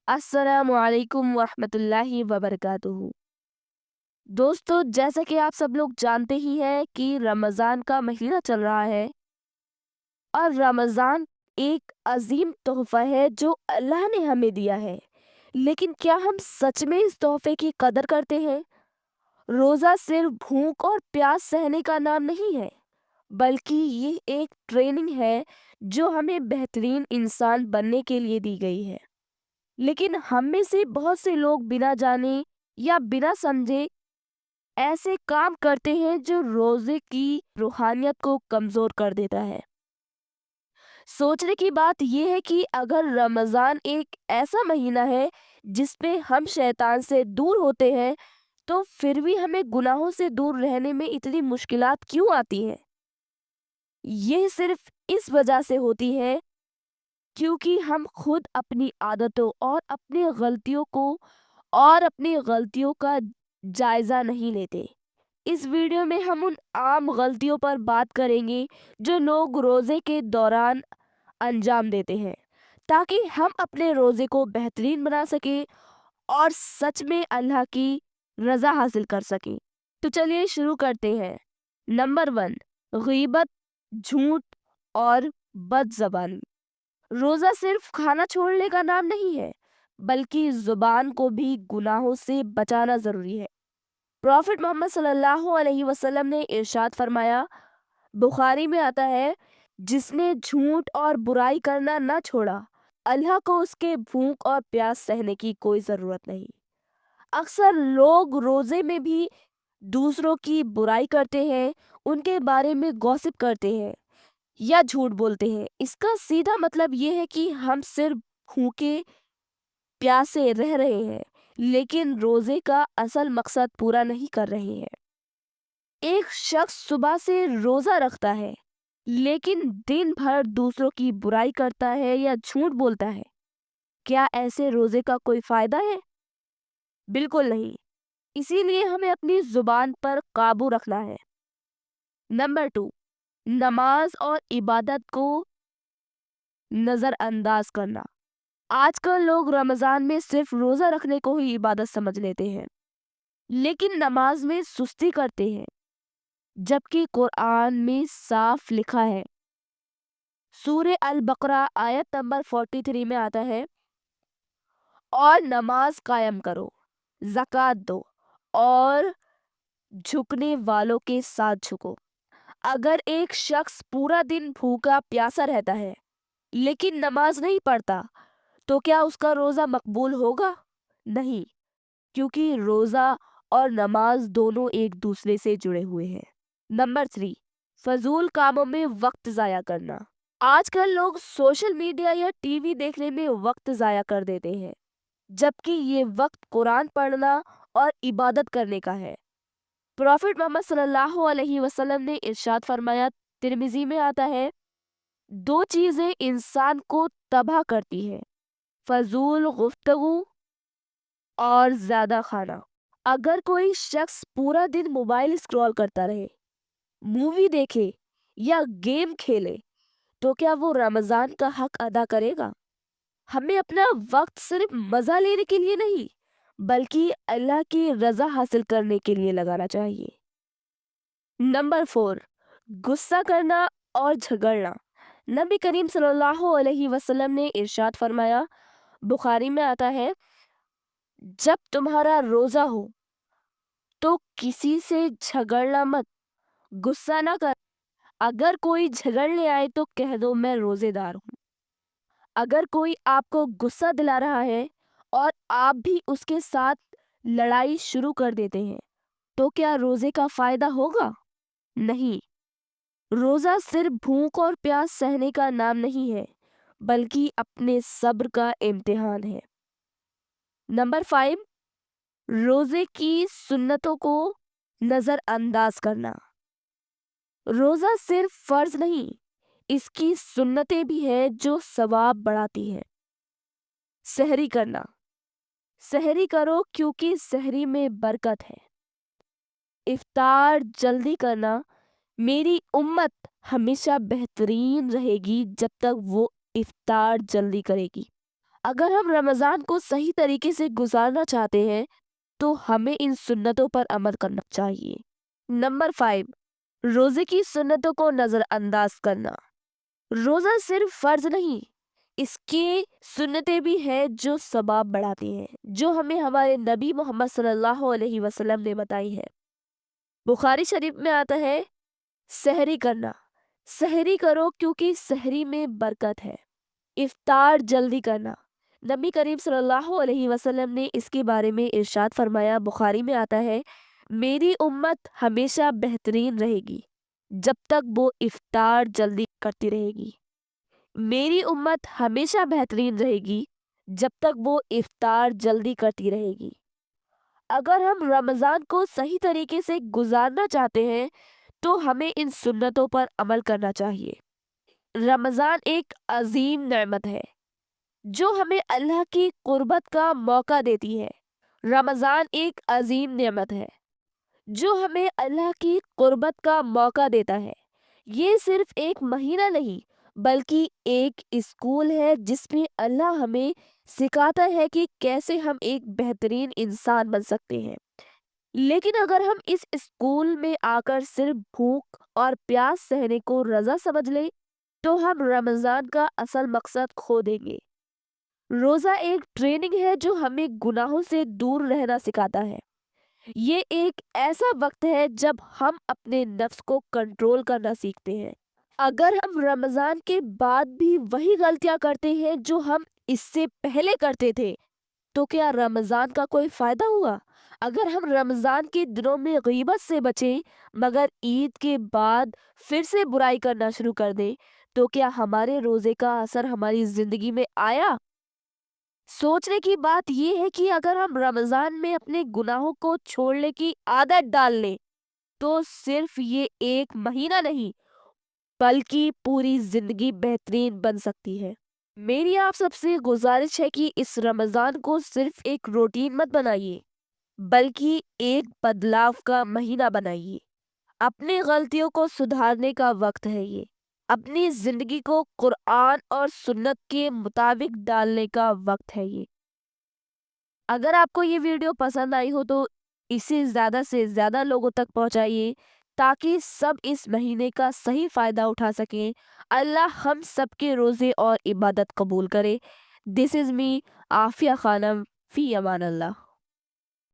अस्सलामु अलैकुम वरहमतुल्लाहि वबरकातुहू। दोस्तों, जैसा कि आप सब लोग जानते ही हैं कि रमज़ान का महीना चल रहा है और रमज़ान एक अजीम तोहफा है जो अल्लाह ने हमें दिया है। लेकिन क्या हम सच में इस तोहफे की कदर करते हैं? रोज़ा सिर्फ भूख और प्यास सहने का नाम नहीं है, बल्कि ये एक ट्रेनिंग है जो हमें बेहतरीन इंसान बनने के लिए दी गई है। लेकिन हम में से बहुत से लोग बिना जाने या बिना समझे ऐसे काम करते हैं जो रोजे की रूहानियत को कमजोर कर देता है। सोचने की बात यह है कि अगर रमजान एक ऐसा महीना है जिसमें हम शैतान से दूर होते हैं, तो फिर भी हमें गुनाहों से दूर रहने में इतनी मुश्किलात क्यों आती हैं? यह सिर्फ इस वजह से होती है क्योंकि हम खुद अपनी आदतों और अपनी गलतियों का जायजा नहीं लेते। इस वीडियो में हम उन आम गलतियों पर बात करेंगे जो लोग रोजे के दौरान अंजाम देते हैं, ताकि हम अपने रोजे को बेहतरीन बना सकें और सच में अल्लाह की रजा हासिल कर सकें। तो चलिए शुरू करते हैं। नंबर 1, गीबत, झूठ और बदजबानी। रोजा सिर्फ खाना छोड़ने का नाम नहीं है, बल्कि जुबान को भी गुनाहों से बचाना जरूरी है। प्रॉफिट मोहम्मद सल्लल्लाहु अलैहि वसल्लम ने इरशाद फरमाया, बुखारी में आता है, जिसने झूठ और बुराई करना न छोड़ा, अल्लाह को उसके भूख और प्यास सहने की कोई जरूरत नहीं। अक्सर लोग रोजे में भी दूसरों की बुराई करते हैं, उनके बारे में गॉसिप करते हैं या झूठ बोलते हैं। इसका सीधा मतलब ये है कि हम सिर्फ भूखे प्यासे रह रहे हैं, लेकिन रोजे का असल मकसद पूरा नहीं कर रहे हैं। एक शख्स सुबह से रोजा रखता है, लेकिन दिन भर दूसरों की बुराई करता है या झूठ बोलता है। क्या ऐसे रोजे का कोई फायदा है? बिल्कुल नहीं। इसीलिए हमें अपनी जुबान पर काबू रखना है। नंबर 2, नमाज और इबादत को नजरअंदाज करना। आजकल लोग रमजान में सिर्फ रोजा रखने को ही इबादत समझ लेते हैं, लेकिन नमाज में सुस्ती करते हैं, जबकि कुरान में साफ लिखा है। सूरे अल बकरा आयत नंबर 43 में आता है, और नमाज कायम करो, ज़कात दो और झुकने वालों के साथ झुको। अगर एक शख्स पूरा दिन भूखा प्यासा रहता है लेकिन नमाज नहीं पढ़ता, तो क्या उसका रोजा मकबूल होगा? नहीं, क्योंकि रोजा और नमाज दोनों एक दूसरे से जुड़े हुए हैं। नंबर 3, फजूल कामों में वक्त जाया करना। आजकल लोग सोशल मीडिया या टीवी देखने में वक्त जाया कर देते हैं, जबकि ये वक्त कुरान पढ़ना और इबादत करने का है। प्रॉफिट मोहम्मद सल्लल्लाहु अलैहि वसल्लम ने इरशाद फरमाया, तिर्मिजी में आता है, दो चीजें इंसान को तबाह करती है, फजूल गुफ्तगू और ज्यादा खाना। अगर कोई शख्स पूरा दिन मोबाइल स्क्रॉल करता रहे, मूवी देखे या गेम खेले, तो क्या वो रमजान का हक अदा करेगा? हमें अपना वक्त सिर्फ मजा लेने के लिए नहीं, बल्कि अल्लाह की रजा हासिल करने के लिए लगाना चाहिए। नंबर 4, गुस्सा करना और झगड़ना। नबी करीम सल्लल्लाहु अलैहि वसल्लम ने इरशाद फरमाया, बुखारी में आता है, जब तुम्हारा रोजा हो तो किसी से झगड़ना मत, गुस्सा ना कर। अगर कोई झगड़ने आए तो कह दो, मैं रोजेदार हूँ। अगर कोई आपको गुस्सा दिला रहा है और आप भी उसके साथ लड़ाई शुरू कर देते हैं, तो क्या रोजे का फायदा होगा? नहीं। रोजा सिर्फ भूख और प्यास सहने का नाम नहीं है, बल्कि अपने सब्र का इम्तिहान है। नंबर 5, रोजे की सुन्नतों को नजरअंदाज करना। रोजा सिर्फ फर्ज नहीं, इसकी सुन्नतें भी हैं जो सवाब बढ़ाती हैं। सहरी करना, सहरी करो क्योंकि सहरी में बरकत है। इफ्तार जल्दी करना, मेरी उम्मत हमेशा बेहतरीन रहेगी जब तक वो इफ्तार जल्दी करेगी। اگر ہم رمضان کو صحیح طریقے سے گزارنا چاہتے ہیں تو ہمیں ان سنتوں پر عمل کرنا چاہیے۔ نمبر 5، روزے کی سنتوں کو نظر انداز کرنا۔ روزہ صرف فرض نہیں، اس کے سنتیں بھی ہیں جو ثواب بڑھاتی ہیں، جو ہمیں ہمارے نبی محمد صلی اللہ علیہ وسلم نے بتائی ہے۔ بخاری شریف میں آتا ہے سحری کرنا، سحری کرو کیونکہ سحری میں برکت ہے۔ افطار جلدی کرنا، نبی کریم صلی اللہ علیہ وسلم نے اس کے بارے میں ارشاد فرمایا، بخاری میں آتا ہے میری امت ہمیشہ بہترین رہے گی جب تک وہ افطار جلدی کرتی رہے گی۔ میری امت ہمیشہ بہترین رہے گی جب تک وہ افطار جلدی کرتی رہے گی۔ اگر ہم رمضان کو صحیح طریقے سے گزارنا چاہتے ہیں تو ہمیں ان سنتوں پر عمل کرنا چاہیے۔ رمضان ایک عظیم نعمت ہے جو ہمیں اللہ کی قربت کا موقع دیتی ہے۔ رمضان ایک عظیم نعمت ہے جو ہمیں اللہ کی قربت کا موقع دیتا ہے۔ یہ صرف ایک مہینہ نہیں بلکہ ایک اسکول ہے جس میں اللہ ہمیں سکھاتا ہے کہ کیسے ہم ایک بہترین انسان بن سکتے ہیں۔ لیکن اگر ہم اس اسکول میں آ کر صرف بھوک اور پیاس سہنے کو رضا سمجھ لیں تو ہم رمضان کا اصل مقصد کھو دیں گے۔ روزہ ایک ٹریننگ ہے جو ہمیں گناہوں سے دور رہنا سکھاتا ہے۔ یہ ایک ایسا وقت ہے جب ہم اپنے نفس کو کنٹرول کرنا سیکھتے ہیں۔ اگر ہم رمضان کے بعد بھی وہی غلطیاں کرتے ہیں جو ہم اس سے پہلے کرتے تھے تو کیا رمضان کا کوئی فائدہ ہوا؟ اگر ہم رمضان کے دنوں میں غیبت سے بچیں مگر عید کے بعد پھر سے برائی کرنا شروع کر دیں تو کیا ہمارے روزے کا اثر ہماری زندگی میں آیا؟ سوچنے کی بات یہ ہے کہ اگر ہم رمضان میں اپنے گناہوں کو چھوڑنے کی عادت ڈال لیں تو صرف یہ ایک مہینہ نہیں بلکہ پوری زندگی بہترین بن سکتی ہے۔ میری آپ سب سے گزارش ہے کہ اس رمضان کو صرف ایک روٹین مت بنائیے بلکہ ایک بدلاؤ کا مہینہ بنائیے۔ اپنی غلطیوں کو سدھارنے کا وقت ہے یہ۔ اپنی زندگی کو قرآن اور سنت کے مطابق ڈالنے کا وقت ہے یہ۔ اگر آپ کو یہ ویڈیو پسند آئی ہو تو اسے زیادہ سے زیادہ لوگوں تک پہنچائیے تاکہ سب اس مہینے کا صحیح فائدہ اٹھا سکیں۔ اللہ ہم سب کے روزے اور عبادت قبول کرے۔ دس از می عافیہ خانم، فی امان اللہ۔